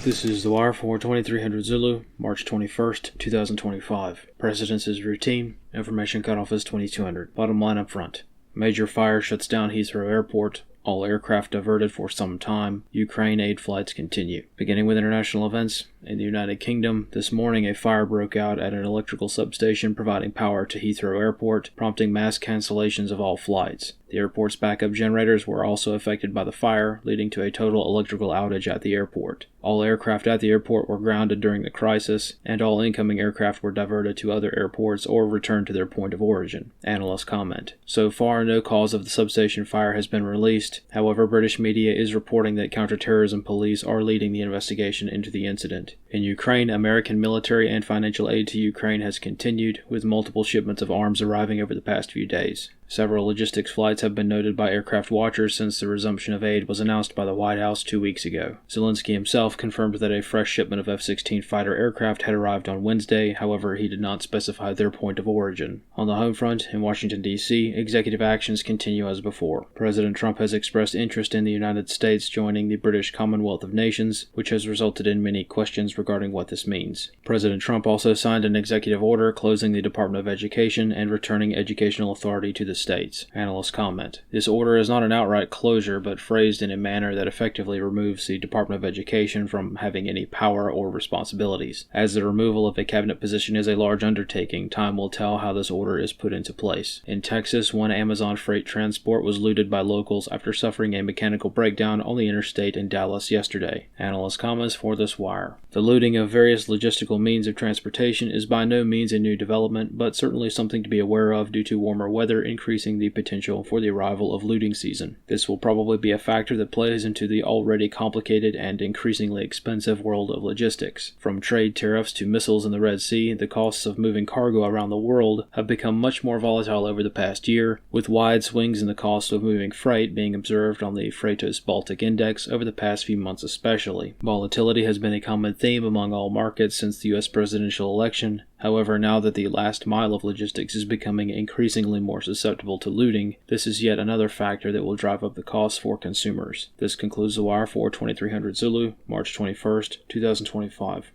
This is The Wire for 2300 Zulu, March 21st, 2025. Precedence is routine. Information cutoff is 2200. Bottom line up front. Major fire shuts down Heathrow Airport. All aircraft diverted for some time. Ukraine aid flights continue. Beginning with international events, in the United Kingdom, this morning a fire broke out at an electrical substation providing power to Heathrow Airport, prompting mass cancellations of all flights. The airport's backup generators were also affected by the fire, leading to a total electrical outage at the airport. All aircraft at the airport were grounded during the crisis, and all incoming aircraft were diverted to other airports or returned to their point of origin, analysts comment. So far, no cause of the substation fire has been released. However, British media is reporting that counterterrorism police are leading the investigation into the incident. In Ukraine, American military and financial aid to Ukraine has continued, with multiple shipments of arms arriving over the past few days. Several logistics flights have been noted by aircraft watchers since the resumption of aid was announced by the White House 2 weeks ago. Zelensky himself confirmed that a fresh shipment of F-16 fighter aircraft had arrived on Wednesday, however he did not specify their point of origin. On the home front, in Washington, D.C., executive actions continue as before. President Trump has expressed interest in the United States joining the British Commonwealth of Nations, which has resulted in many questions regarding what this means. President Trump also signed an executive order closing the Department of Education and returning educational authority to the states, analysts comment. This order is not an outright closure, but phrased in a manner that effectively removes the Department of Education from having any power or responsibilities. As the removal of a cabinet position is a large undertaking, time will tell how this order is put into place. In Texas, one Amazon freight transport was looted by locals after suffering a mechanical breakdown on the interstate in Dallas yesterday. Analyst comments for this wire. The looting of various logistical means of transportation is by no means a new development, but certainly something to be aware of due to warmer weather increasing the potential for the arrival of looting season. This will probably be a factor that plays into the already complicated and increasingly expensive world of logistics. From trade tariffs to missiles in the Red Sea, the costs of moving cargo around the world have become much more volatile over the past year, with wide swings in the cost of moving freight being observed on the Freightos Baltic Index over the past few months especially. Volatility has been a common theme among all markets since the U.S. presidential election. However, now that the last mile of logistics is becoming increasingly more susceptible to looting, this is yet another factor that will drive up the costs for consumers. This concludes The Wire for 2300 Zulu, March 21st, 2025.